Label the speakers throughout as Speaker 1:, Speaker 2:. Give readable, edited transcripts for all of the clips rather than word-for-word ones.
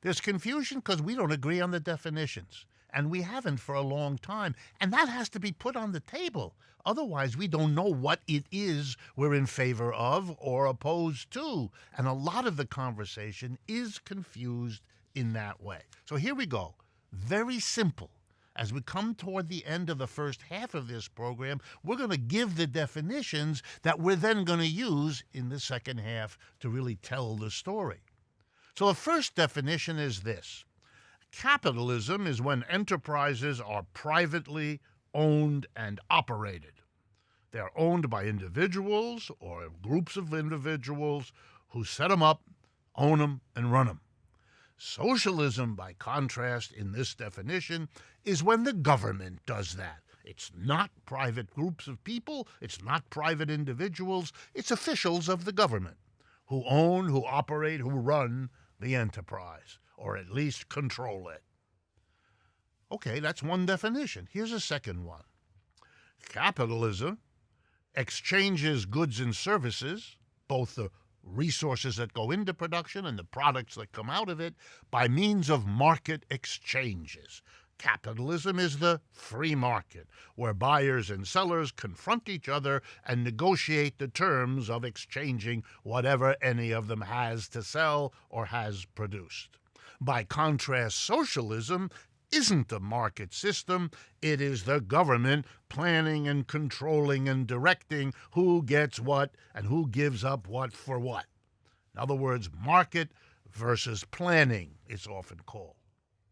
Speaker 1: There's confusion because we don't agree on the definitions, and we haven't for a long time, and that has to be put on the table. Otherwise, we don't know what it is we're in favor of or opposed to, and a lot of the conversation is confused in that way. So here we go. Very simple. As we come toward the end of the first half of this program, we're going to give the definitions that we're then going to use in the second half to really tell the story. So the first definition is this. Capitalism is when enterprises are privately owned and operated. They're owned by individuals or groups of individuals who set them up, own them, and run them. Socialism, by contrast, in this definition, is when the government does that. It's not private groups of people, it's not private individuals, it's officials of the government who own, who operate, who run the enterprise, or at least control it. Okay, that's one definition. Here's a second one. Capitalism exchanges goods and services, both the resources that go into production and the products that come out of it, by means of market exchanges. Capitalism is the free market, where buyers and sellers confront each other and negotiate the terms of exchanging whatever any of them has to sell or has produced. By contrast, socialism isn't a market system. It is the government planning and controlling and directing who gets what and who gives up what for what. In other words, market versus planning, it's often called.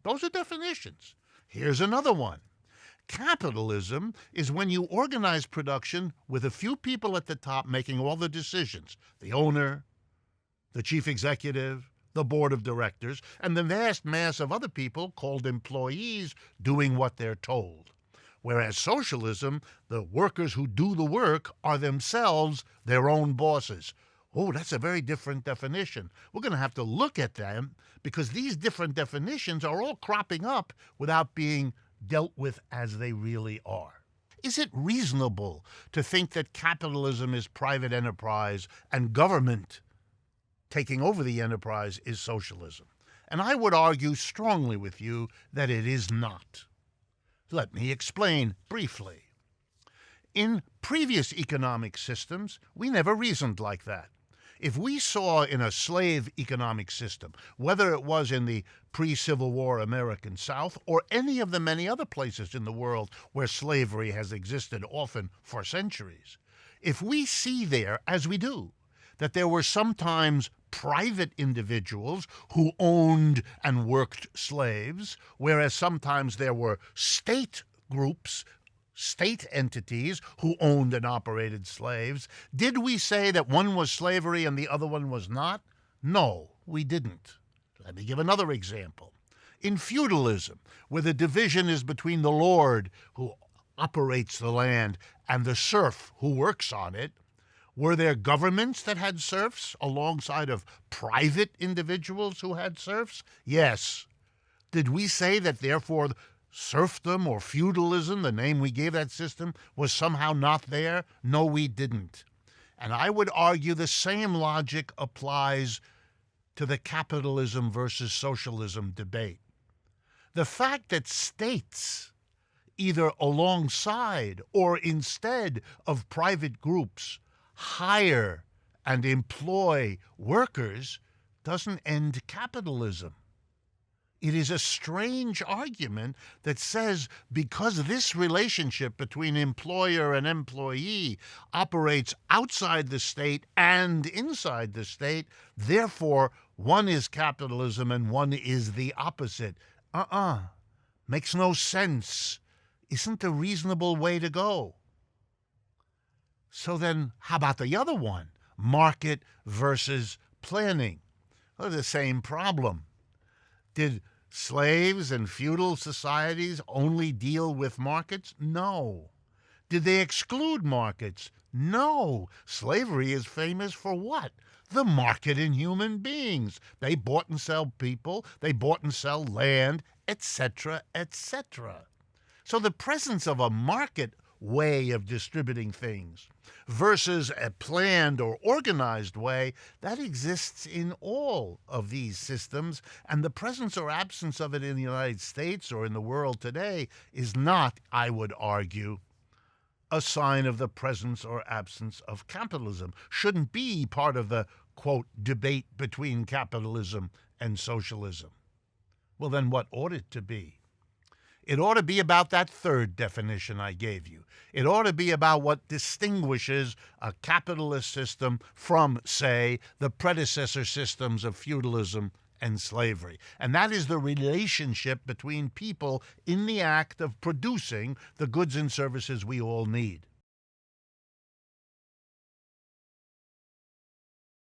Speaker 1: Those are definitions. Here's another one. Capitalism is when you organize production with a few people at the top making all the decisions. The owner, the chief executive, the board of directors, and the vast mass of other people called employees doing what they're told. Whereas socialism, the workers who do the work are themselves their own bosses. Oh, that's a very different definition. We're going to have to look at them because these different definitions are all cropping up without being dealt with as they really are. Is it reasonable to think that capitalism is private enterprise and government taking over the enterprise is socialism? And I would argue strongly with you that it is not. Let me explain briefly. In previous economic systems, we never reasoned like that. If we saw in a slave economic system, whether it was in the pre-Civil War American South or any of the many other places in the world where slavery has existed often for centuries, if we see there, as we do, that there were sometimes private individuals who owned and worked slaves, whereas sometimes there were state groups, state entities who owned and operated slaves. Did we say that one was slavery and the other one was not? No, we didn't. Let me give another example. In feudalism, where the division is between the lord who operates the land and the serf who works on it, were there governments that had serfs alongside of private individuals who had serfs? Yes. Did we say that therefore serfdom or feudalism, the name we gave that system, was somehow not there? No, we didn't. And I would argue the same logic applies to the capitalism versus socialism debate. The fact that states, either alongside or instead of private groups, hire and employ workers doesn't end capitalism. It is a strange argument that says because this relationship between employer and employee operates outside the state and inside the state, therefore one is capitalism and one is the opposite. Makes no sense. Isn't a reasonable way to go. So then, how about the other one? Market versus planning. Well, the same problem. Did slaves and feudal societies only deal with markets? No. Did they exclude markets? No. Slavery is famous for what? The market in human beings. They bought and sell people, they bought and sell land, etc., etc. So the presence of a market way of distributing things versus a planned or organized way that exists in all of these systems, and the presence or absence of it in the United States or in the world today is not, I would argue, a sign of the presence or absence of capitalism. Shouldn't be part of the, quote, debate between capitalism and socialism. Well, then what ought it to be? It ought to be about that third definition I gave you. It ought to be about what distinguishes a capitalist system from, say, the predecessor systems of feudalism and slavery. And that is the relationship between people in the act of producing the goods and services we all need.